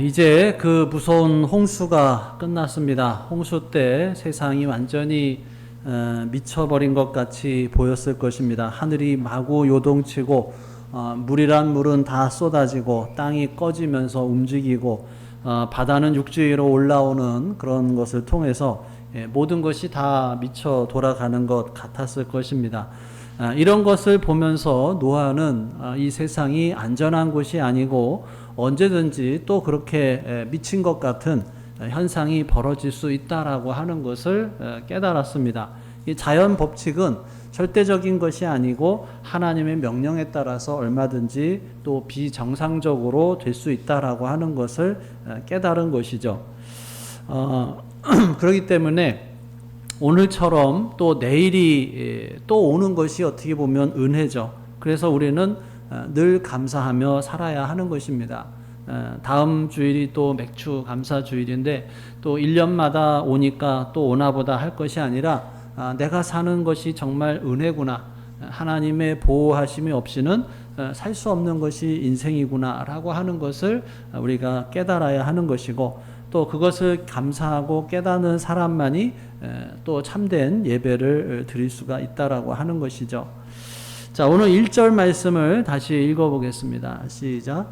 이제 그 무서운 홍수가 끝났습니다. 홍수 때 세상이 완전히 미쳐버린 것 같이 보였을 것입니다. 하늘이 마구 요동치고 물이란 물은 다 쏟아지고 땅이 꺼지면서 움직이고 바다는 육지 위로 올라오는 그런 것을 통해서 모든 것이 다 미쳐 돌아가는 것 같았을 것입니다. 이런 것을 보면서 노아는 이 세상이 안전한 곳이 아니고 언제든지 또 그렇게 미친 것 같은 현상이 벌어질 수 있다라고 하는 것을 깨달았습니다. 이 자연 법칙은 절대적인 것이 아니고 하나님의 명령에 따라서 얼마든지 또 비정상적으로 될 수 있다라고 하는 것을 깨달은 것이죠. 그렇기 때문에 오늘처럼 또 내일이 또 오는 것이 어떻게 보면 은혜죠. 그래서 우리는 늘 감사하며 살아야 하는 것입니다. 다음 주일이 또 맥주 감사 주일인데 또 1년마다 오니까 또 오나보다 할 것이 아니라 내가 사는 것이 정말 은혜구나. 하나님의 보호하심이 없이는 살 수 없는 것이 인생이구나 라고 하는 것을 우리가 깨달아야 하는 것이고 또 그것을 감사하고 깨닫는 사람만이 또 참된 예배를 드릴 수가 있다라고 하는 것이죠. 자, 오늘 1절 말씀을 다시 읽어보겠습니다. 시작.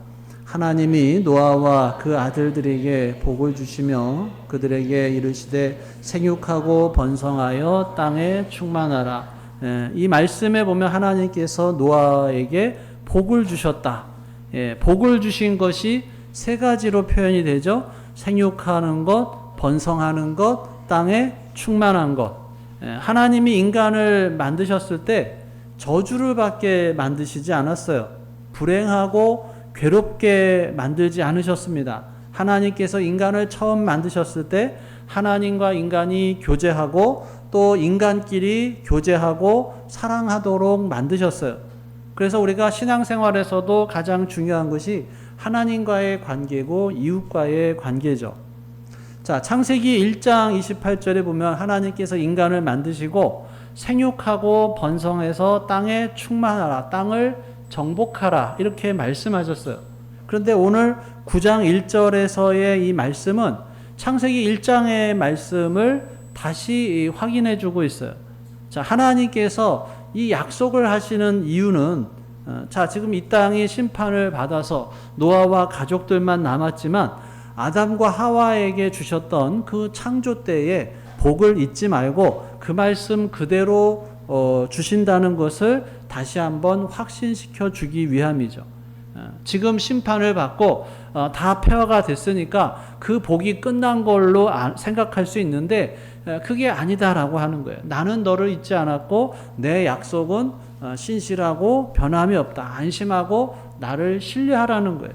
하나님이 노아와 그 아들들에게 복을 주시며 그들에게 이르시되 생육하고 번성하여 땅에 충만하라. 이 말씀에 보면 하나님께서 노아에게 복을 주셨다. 복을 주신 것이 세 가지로 표현이 되죠. 생육하는 것, 번성하는 것, 땅에 충만한 것. 하나님이 인간을 만드셨을 때 저주를 받게 만드시지 않았어요. 불행하고 괴롭게 만들지 않으셨습니다. 하나님께서 인간을 처음 만드셨을 때 하나님과 인간이 교제하고 또 인간끼리 교제하고 사랑하도록 만드셨어요. 그래서 우리가 신앙생활에서도 가장 중요한 것이 하나님과의 관계고 이웃과의 관계죠. 자, 창세기 1장 28절에 보면 하나님께서 인간을 만드시고 생육하고 번성해서 땅에 충만하라, 땅을 정복하라 이렇게 말씀하셨어요. 그런데 오늘 9장 1절에서의 이 말씀은 창세기 1장의 말씀을 다시 확인해 주고 있어요. 자, 하나님께서 이 약속을 하시는 이유는 자, 지금 이 땅이 심판을 받아서 노아와 가족들만 남았지만 아담과 하와에게 주셨던 그 창조 때에 복을 잊지 말고 그 말씀 그대로 주신다는 것을 다시 한번 확신시켜 주기 위함이죠. 지금 심판을 받고 다 폐허가 됐으니까 그 복이 끝난 걸로 생각할 수 있는데 그게 아니다라고 하는 거예요. 나는 너를 잊지 않았고 내 약속은 신실하고 변함이 없다. 안심하고 나를 신뢰하라는 거예요.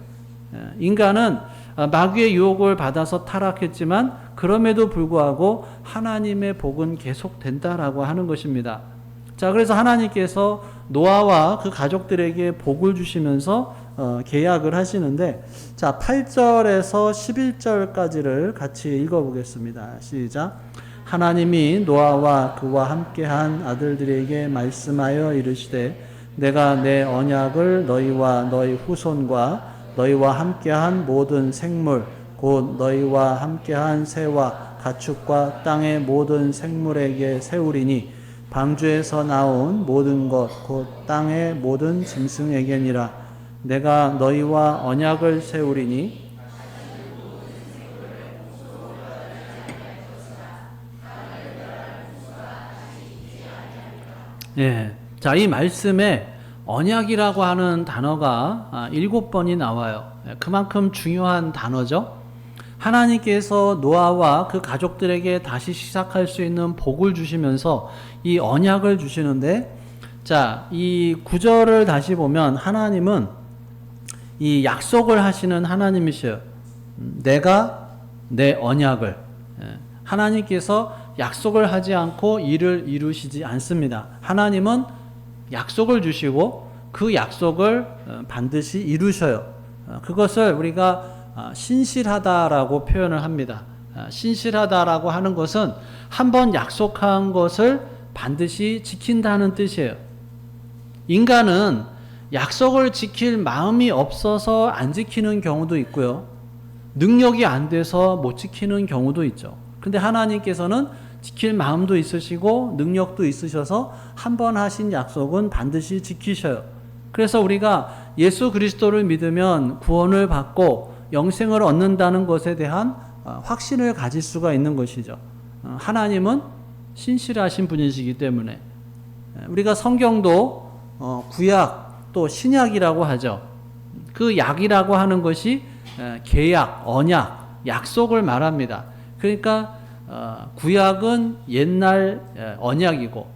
인간은 마귀의 유혹을 받아서 타락했지만 그럼에도 불구하고 하나님의 복은 계속된다라고 하는 것입니다. 자, 그래서 하나님께서 노아와 그 가족들에게 복을 주시면서 계약을 하시는데, 자, 8절에서 11절까지를 같이 읽어보겠습니다. 시작. 하나님이 노아와 그와 함께한 아들들에게 말씀하여 이르시되 내가 내 언약을 너희와 너희 후손과 너희와 함께한 모든 생물 곧 너희와 함께한 새와 가축과 땅의 모든 생물에게 세우리니 방주에서 나온 모든 것 곧 땅의 모든 짐승에게니라. 내가 너희와 언약을 세우리니 자, 이 말씀에 언약이라고 하는 단어가 7번이 나와요. 그만큼 중요한 단어죠. 하나님께서 노아와 그 가족들에게 다시 시작할 수 있는 복을 주시면서 이 언약을 주시는데, 자, 이 9절을 다시 보면 하나님은 이 약속을 하시는 하나님이셔요. 내가 내 언약을. 하나님께서 약속을 하지 않고 일을 이루시지 않습니다. 하나님은 약속을 주시고 그 약속을 반드시 이루셔요. 그것을 우리가 신실하다라고 표현을 합니다. 신실하다라고 하는 것은 한번 약속한 것을 반드시 지킨다는 뜻이에요. 인간은 약속을 지킬 마음이 없어서 안 지키는 경우도 있고요. 능력이 안 돼서 못 지키는 경우도 있죠. 근데 하나님께서는 지킬 마음도 있으시고 능력도 있으셔서 한 번 하신 약속은 반드시 지키셔요. 그래서 우리가 예수 그리스도를 믿으면 구원을 받고 영생을 얻는다는 것에 대한 확신을 가질 수가 있는 것이죠. 하나님은 신실하신 분이시기 때문에 우리가 성경도 구약 또 신약이라고 하죠. 그 약이라고 하는 것이 계약, 언약, 약속을 말합니다. 그러니까 구약은 옛날 언약이고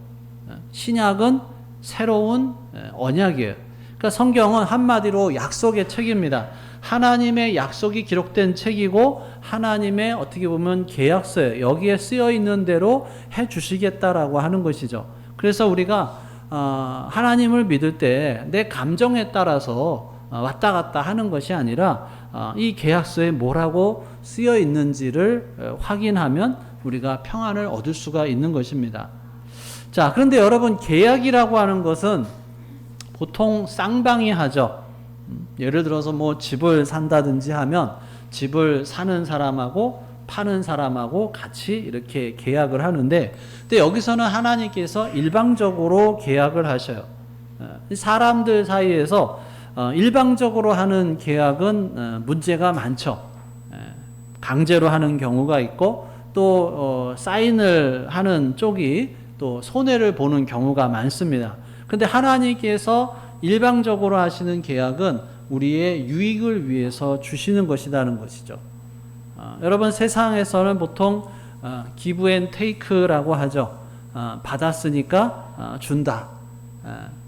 신약은 새로운 언약이에요. 그러니까 성경은 한마디로 약속의 책입니다. 하나님의 약속이 기록된 책이고 하나님의 어떻게 보면 계약서예요. 여기에 쓰여 있는 대로 해 주시겠다라고 하는 것이죠. 그래서 우리가 하나님을 믿을 때 내 감정에 따라서 왔다 갔다 하는 것이 아니라 이 계약서에 뭐라고 쓰여 있는지를 확인하면 우리가 평안을 얻을 수가 있는 것입니다. 자, 그런데 여러분, 계약이라고 하는 것은 보통 쌍방이 하죠. 예를 들어서 뭐 집을 산다든지 하면 집을 사는 사람하고 파는 사람하고 같이 이렇게 계약을 하는데, 근데 여기서는 하나님께서 일방적으로 계약을 하셔요. 사람들 사이에서 일방적으로 하는 계약은 문제가 많죠. 강제로 하는 경우가 있고 또 사인을 하는 쪽이 또 손해를 보는 경우가 많습니다. 근데 하나님께서 일방적으로 하시는 계약은 우리의 유익을 위해서 주시는 것이라는 것이죠. 여러분, 세상에서는 보통 give and take라고 하죠. 받았으니까 준다.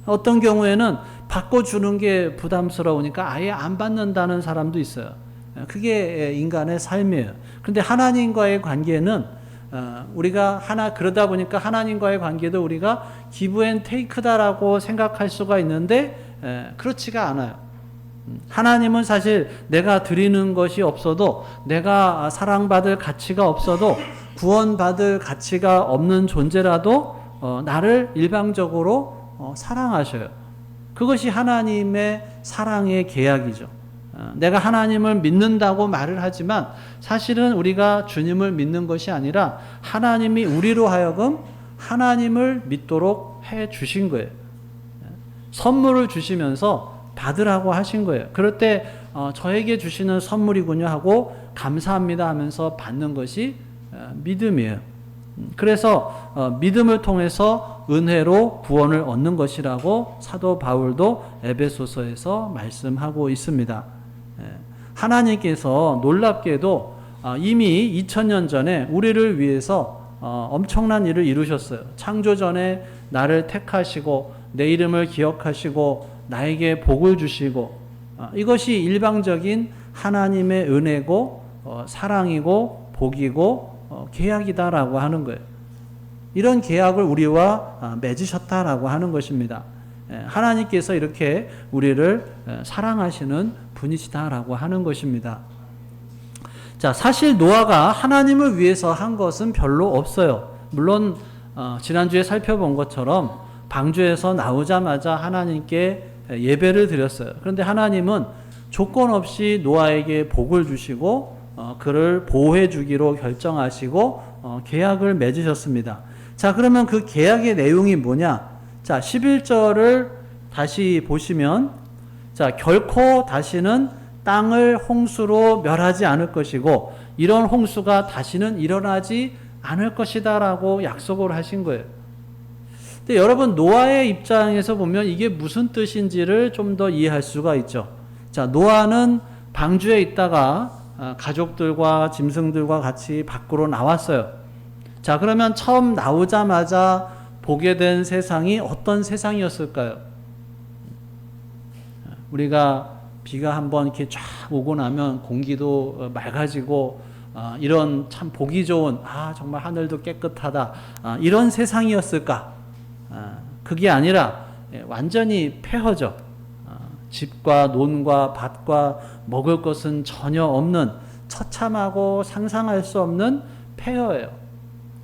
어떤 경우에는 받고 주는 게 부담스러우니까 아예 안 받는다는 사람도 있어요. 그게 인간의 삶이에요. 그런데 하나님과의 관계는 우리가 그러다 보니까 하나님과의 관계도 우리가 give and take다라고 생각할 수가 있는데 그렇지가 않아요. 하나님은 사실 내가 드리는 것이 없어도, 내가 사랑받을 가치가 없어도, 구원받을 가치가 없는 존재라도 나를 일방적으로 사랑하셔요. 그것이 하나님의 사랑의 계약이죠. 내가 하나님을 믿는다고 말을 하지만 사실은 우리가 주님을 믿는 것이 아니라 하나님이 우리로 하여금 하나님을 믿도록 해 주신 거예요. 선물을 주시면서 받으라고 하신 거예요. 그럴 때 저에게 주시는 선물이군요 하고 감사합니다 하면서 받는 것이 믿음이에요. 그래서 믿음을 통해서 은혜로 구원을 얻는 것이라고 사도 바울도 에베소서에서 말씀하고 있습니다. 하나님께서 놀랍게도 이미 2000년 전에 우리를 위해서 엄청난 일을 이루셨어요. 창조 전에 나를 택하시고 내 이름을 기억하시고 나에게 복을 주시고, 이것이 일방적인 하나님의 은혜고 사랑이고 복이고 계약이다라고 하는 거예요. 이런 계약을 우리와 맺으셨다라고 하는 것입니다. 하나님께서 이렇게 우리를 사랑하시는 분이시다라고 하는 것입니다. 자, 사실 노아가 하나님을 위해서 한 것은 별로 없어요. 물론 지난주에 살펴본 것처럼 방주에서 나오자마자 하나님께 예배를 드렸어요. 그런데 하나님은 조건 없이 노아에게 복을 주시고 그를 보호해 주기로 결정하시고 계약을 맺으셨습니다. 자, 그러면 그 계약의 내용이 뭐냐? 자, 11절을 다시 보시면, 자, 결코 다시는 땅을 홍수로 멸하지 않을 것이고 이런 홍수가 다시는 일어나지 않을 것이다라고 약속을 하신 거예요. 근데 여러분, 노아의 입장에서 보면 이게 무슨 뜻인지를 좀 더 이해할 수가 있죠. 자, 노아는 방주에 있다가 가족들과 짐승들과 같이 밖으로 나왔어요. 자, 그러면 처음 나오자마자 보게 된 세상이 어떤 세상이었을까요? 우리가 비가 한번 이렇게 쫙 오고 나면 공기도 맑아지고 이런 참 보기 좋은, 정말 하늘도 깨끗하다, 이런 세상이었을까? 그게 아니라 완전히 폐허죠. 집과 논과 밭과 먹을 것은 전혀 없는 처참하고 상상할 수 없는 폐허예요.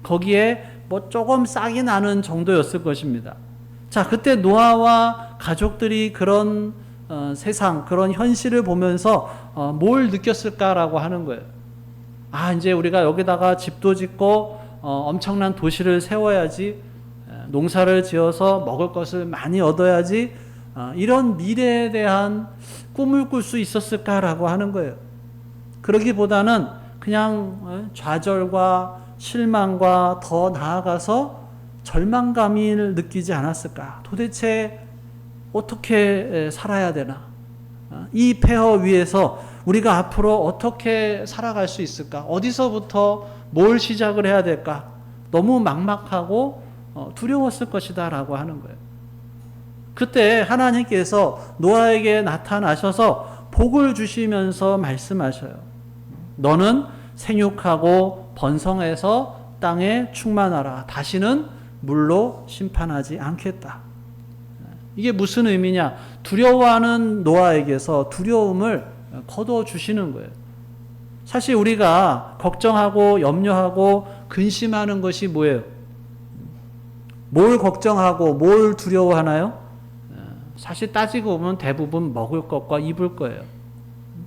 거기에 뭐 조금 싹이 나는 정도였을 것입니다. 자, 그때 노아와 가족들이 그런 세상, 그런 현실을 보면서 뭘 느꼈을까라고 하는 거예요. 이제 우리가 여기다가 집도 짓고 엄청난 도시를 세워야지, 농사를 지어서 먹을 것을 많이 얻어야지, 이런 미래에 대한 꿈을 꿀 수 있었을까라고 하는 거예요. 그러기보다는 그냥 좌절과 실망과 더 나아가서 절망감을 느끼지 않았을까? 도대체 어떻게 살아야 되나? 이 폐허 위에서 우리가 앞으로 어떻게 살아갈 수 있을까? 어디서부터 뭘 시작을 해야 될까? 너무 막막하고 두려웠을 것이다 라고 하는 거예요. 그때 하나님께서 노아에게 나타나셔서 복을 주시면서 말씀하셔요. 너는 생육하고 번성해서 땅에 충만하라. 다시는 물로 심판하지 않겠다. 이게 무슨 의미냐? 두려워하는 노아에게서 두려움을 거둬주시는 거예요. 사실 우리가 걱정하고 염려하고 근심하는 것이 뭐예요? 뭘 걱정하고 뭘 두려워하나요? 사실 따지고 보면 대부분 먹을 것과 입을 거예요.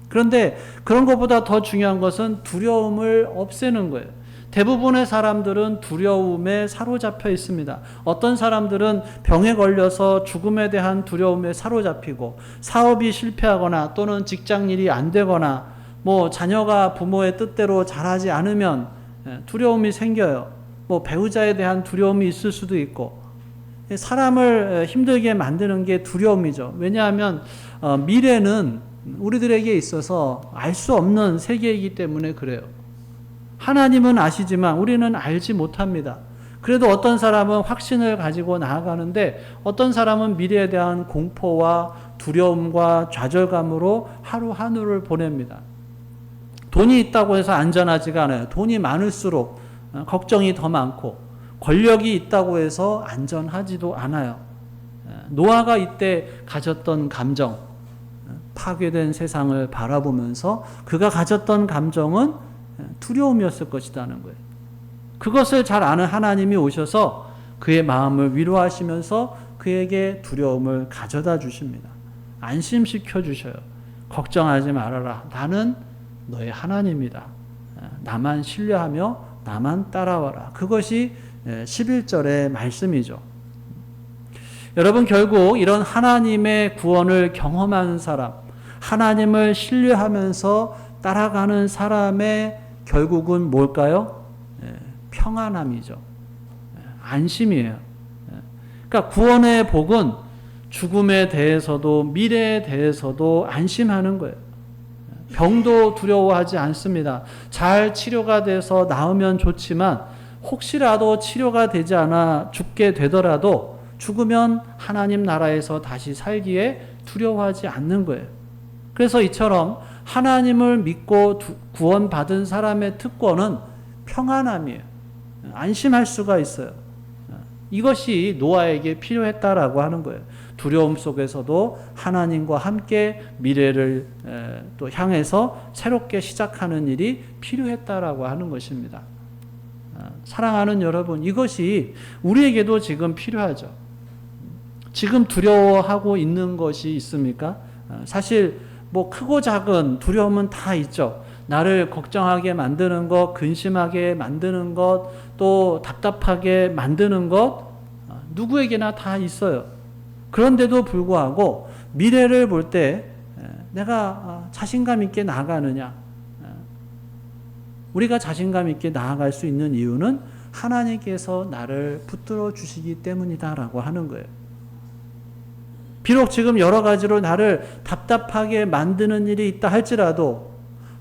그런데 그런 것보다 더 중요한 것은 두려움을 없애는 거예요. 대부분의 사람들은 두려움에 사로잡혀 있습니다. 어떤 사람들은 병에 걸려서 죽음에 대한 두려움에 사로잡히고, 사업이 실패하거나 또는 직장일이 안 되거나 자녀가 부모의 뜻대로 잘하지 않으면 두려움이 생겨요. 배우자에 대한 두려움이 있을 수도 있고, 사람을 힘들게 만드는 게 두려움이죠. 왜냐하면 미래는 우리들에게 있어서 알 수 없는 세계이기 때문에 그래요. 하나님은 아시지만 우리는 알지 못합니다. 그래도 어떤 사람은 확신을 가지고 나아가는데, 어떤 사람은 미래에 대한 공포와 두려움과 좌절감으로 하루 하루를 보냅니다. 돈이 있다고 해서 안전하지가 않아요. 돈이 많을수록 걱정이 더 많고, 권력이 있다고 해서 안전하지도 않아요. 노아가 이때 가졌던 감정, 파괴된 세상을 바라보면서 그가 가졌던 감정은 두려움이었을 것이라는 거예요. 그것을 잘 아는 하나님이 오셔서 그의 마음을 위로하시면서 그에게 두려움을 가져다 주십니다. 안심시켜 주셔요. 걱정하지 말아라. 나는 너의 하나님이다. 나만 신뢰하며 나만 따라와라. 그것이 11절의 말씀이죠. 여러분, 결국 이런 하나님의 구원을 경험한 사람, 하나님을 신뢰하면서 따라가는 사람의 결국은 뭘까요? 평안함이죠. 안심이에요. 그러니까 구원의 복은 죽음에 대해서도 미래에 대해서도 안심하는 거예요. 병도 두려워하지 않습니다. 잘 치료가 돼서 나으면 좋지만, 혹시라도 치료가 되지 않아 죽게 되더라도 죽으면 하나님 나라에서 다시 살기에 두려워하지 않는 거예요. 그래서 이처럼 하나님을 믿고 구원받은 사람의 특권은 평안함이에요. 안심할 수가 있어요. 이것이 노아에게 필요했다라고 하는 거예요. 두려움 속에서도 하나님과 함께 미래를 또 향해서 새롭게 시작하는 일이 필요했다라고 하는 것입니다. 사랑하는 여러분, 이것이 우리에게도 지금 필요하죠. 지금 두려워하고 있는 것이 있습니까? 사실 크고 작은 두려움은 다 있죠. 나를 걱정하게 만드는 것, 근심하게 만드는 것, 또 답답하게 만드는 것, 누구에게나 다 있어요. 그런데도 불구하고 미래를 볼 때 내가 자신감 있게 나아가느냐? 우리가 자신감 있게 나아갈 수 있는 이유는 하나님께서 나를 붙들어 주시기 때문이다라고 하는 거예요. 비록 지금 여러 가지로 나를 답답하게 만드는 일이 있다 할지라도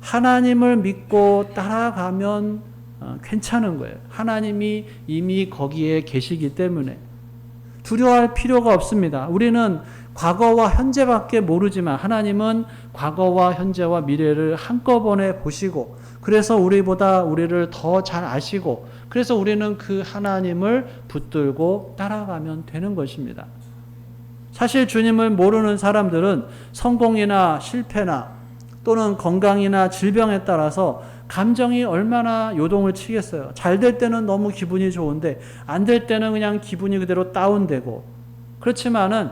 하나님을 믿고 따라가면 괜찮은 거예요. 하나님이 이미 거기에 계시기 때문에 두려워할 필요가 없습니다. 우리는 과거와 현재밖에 모르지만 하나님은 과거와 현재와 미래를 한꺼번에 보시고, 그래서 우리를 더 잘 아시고, 그래서 우리는 그 하나님을 붙들고 따라가면 되는 것입니다. 사실 주님을 모르는 사람들은 성공이나 실패나 또는 건강이나 질병에 따라서 감정이 얼마나 요동을 치겠어요. 잘 될 때는 너무 기분이 좋은데 안 될 때는 그냥 기분이 그대로 다운되고, 그렇지만은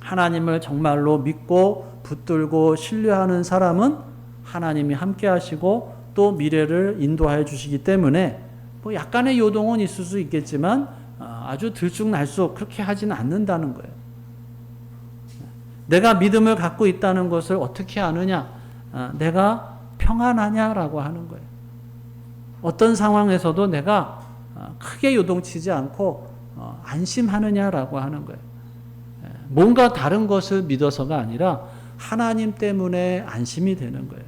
하나님을 정말로 믿고 붙들고 신뢰하는 사람은 하나님이 함께 하시고 또 미래를 인도하여 주시기 때문에 뭐 약간의 요동은 있을 수 있겠지만 아주 들쑥날쑥 그렇게 하지는 않는다는 거예요. 내가 믿음을 갖고 있다는 것을 어떻게 아느냐? 내가 평안하냐라고 하는 거예요. 어떤 상황에서도 내가 크게 요동치지 않고 안심하느냐라고 하는 거예요. 뭔가 다른 것을 믿어서가 아니라 하나님 때문에 안심이 되는 거예요.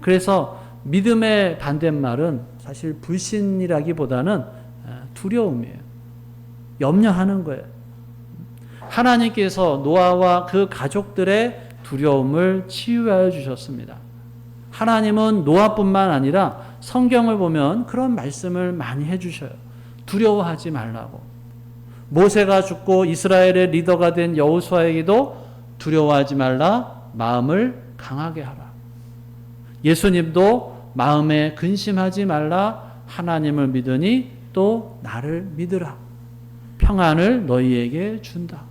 그래서 믿음의 반대말은 사실 불신이라기보다는 두려움이에요. 염려하는 거예요. 하나님께서 노아와 그 가족들의 두려움을 치유하여 주셨습니다. 하나님은 노아뿐만 아니라 성경을 보면 그런 말씀을 많이 해주셔요. 두려워하지 말라고. 모세가 죽고 이스라엘의 리더가 된 여호수아에게도 두려워하지 말라, 마음을 강하게 하라. 예수님도 마음에 근심하지 말라, 하나님을 믿으니 또 나를 믿으라. 평안을 너희에게 준다.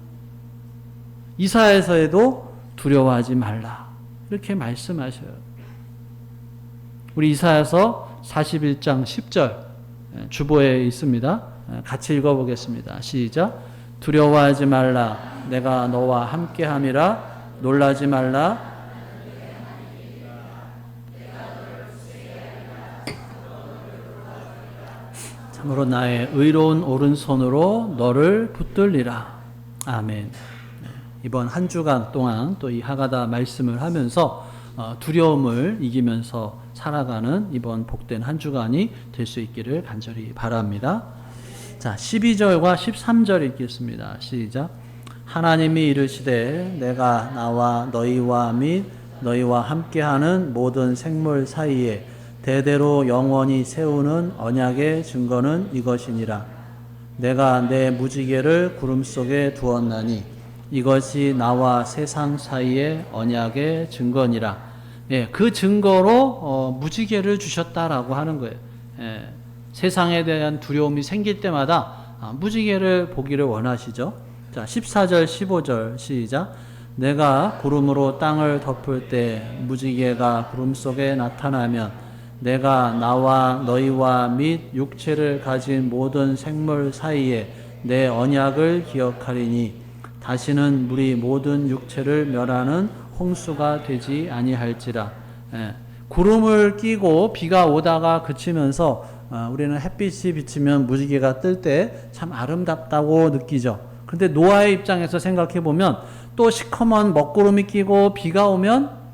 이사야서에도 두려워하지 말라. 이렇게 말씀하셔요. 우리 이사야서 41장 10절 주보에 있습니다. 같이 읽어보겠습니다. 시작. 두려워하지 말라. 내가 너와 함께함이라. 놀라지 말라. 참으로 나의 의로운 오른손으로 너를 붙들리라. 아멘. 이번 한 주간 동안 또 이 하가다 말씀을 하면서 두려움을 이기면서 살아가는 이번 복된 한 주간이 될 수 있기를 간절히 바랍니다. 자, 12절과 13절 읽겠습니다. 시작. 하나님이 이르시되 내가 나와 너희와 및 너희와 함께하는 모든 생물 사이에 대대로 영원히 세우는 언약의 증거는 이것이니라. 내가 내 무지개를 구름 속에 두었나니 이것이 나와 세상 사이의 언약의 증거니라. 예, 그 증거로 무지개를 주셨다라고 하는 거예요. 예, 세상에 대한 두려움이 생길 때마다 무지개를 보기를 원하시죠. 자, 14절 15절 시작. 내가 구름으로 땅을 덮을 때 무지개가 구름 속에 나타나면 내가 나와 너희와 및 육체를 가진 모든 생물 사이에 내 언약을 기억하리니 다시는 물이 모든 육체를 멸하는 홍수가 되지 아니할지라. 구름을 끼고 비가 오다가 그치면서 우리는 햇빛이 비치면 무지개가 뜰 때 참 아름답다고 느끼죠. 근데 노아의 입장에서 생각해 보면 또 시커먼 먹구름이 끼고 비가 오면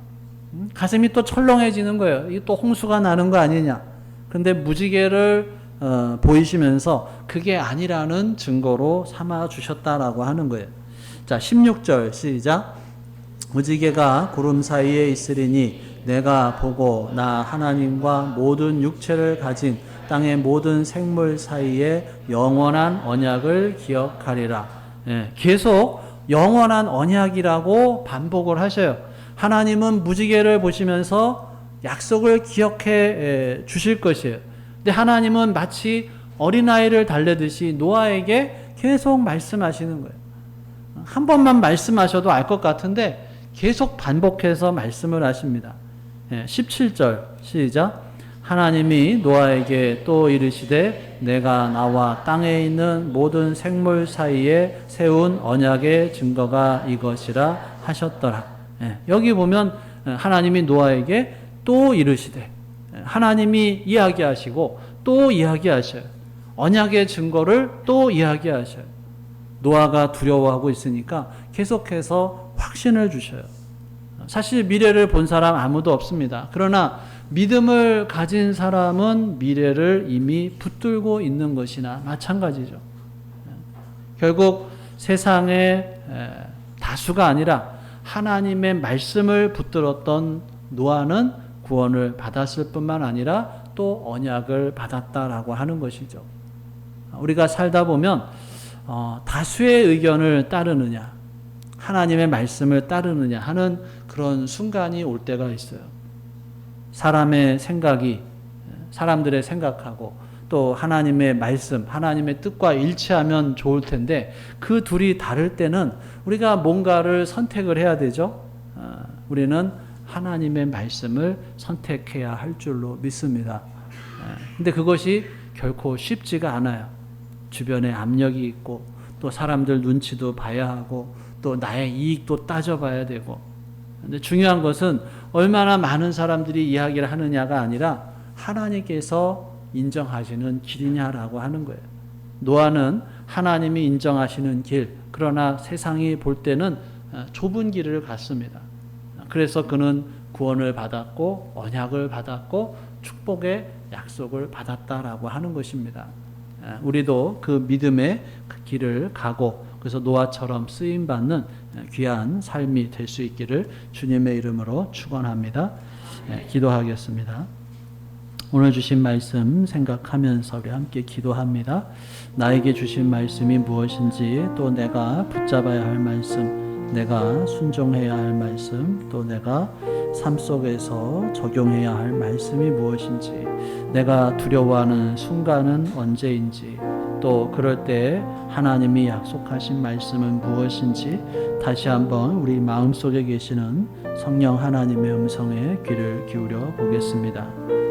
가슴이 또 철렁해지는 거예요. 이게 또 홍수가 나는 거 아니냐. 근데 무지개를 보이시면서 그게 아니라는 증거로 삼아 주셨다라고 하는 거예요. 자, 16절 시작. 무지개가 구름 사이에 있으리니 내가 보고 나 하나님과 모든 육체를 가진 땅의 모든 생물 사이에 영원한 언약을 기억하리라. 예, 계속 영원한 언약이라고 반복을 하셔요. 하나님은 무지개를 보시면서 약속을 기억해 주실 것이에요. 근데 하나님은 마치 어린아이를 달래듯이 노아에게 계속 말씀하시는 거예요. 한 번만 말씀하셔도 알 것 같은데 계속 반복해서 말씀을 하십니다. 17절 시작. 하나님이 노아에게 또 이르시되 내가 나와 땅에 있는 모든 생물 사이에 세운 언약의 증거가 이것이라 하셨더라. 여기 보면 하나님이 노아에게 또 이르시되 하나님이 이야기하시고 또 이야기하셔요. 언약의 증거를 또 이야기하셔요. 노아가 두려워하고 있으니까 계속해서 확신을 주셔요. 사실 미래를 본 사람 아무도 없습니다. 그러나 믿음을 가진 사람은 미래를 이미 붙들고 있는 것이나 마찬가지죠. 결국 세상의 다수가 아니라 하나님의 말씀을 붙들었던 노아는 구원을 받았을 뿐만 아니라 또 언약을 받았다라고 하는 것이죠. 우리가 살다 보면 다수의 의견을 따르느냐, 하나님의 말씀을 따르느냐 하는 그런 순간이 올 때가 있어요. 사람의 생각이 사람들의 생각하고 또 하나님의 말씀, 하나님의 뜻과 일치하면 좋을 텐데 그 둘이 다를 때는 우리가 뭔가를 선택을 해야 되죠. 우리는 하나님의 말씀을 선택해야 할 줄로 믿습니다. 근데 그것이 결코 쉽지가 않아요. 주변에 압력이 있고 또 사람들 눈치도 봐야 하고 또 나의 이익도 따져봐야 되고. 근데 중요한 것은 얼마나 많은 사람들이 이야기를 하느냐가 아니라 하나님께서 인정하시는 길이냐라고 하는 거예요. 노아는 하나님이 인정하시는 길, 그러나 세상이 볼 때는 좁은 길을 갔습니다. 그래서 그는 구원을 받았고 언약을 받았고 축복의 약속을 받았다라고 하는 것입니다. 우리도 그 믿음의 길을 가고 그래서 노아처럼 쓰임받는 귀한 삶이 될 수 있기를 주님의 이름으로 축원합니다. 기도하겠습니다. 오늘 주신 말씀 생각하면서 우리 함께 기도합니다. 나에게 주신 말씀이 무엇인지, 또 내가 붙잡아야 할 말씀, 내가 순종해야 할 말씀, 또 내가 삶 속에서 적용해야 할 말씀이 무엇인지, 내가 두려워하는 순간은 언제인지, 또 그럴 때 하나님이 약속하신 말씀은 무엇인지 다시 한번 우리 마음속에 계시는 성령 하나님의 음성에 귀를 기울여 보겠습니다.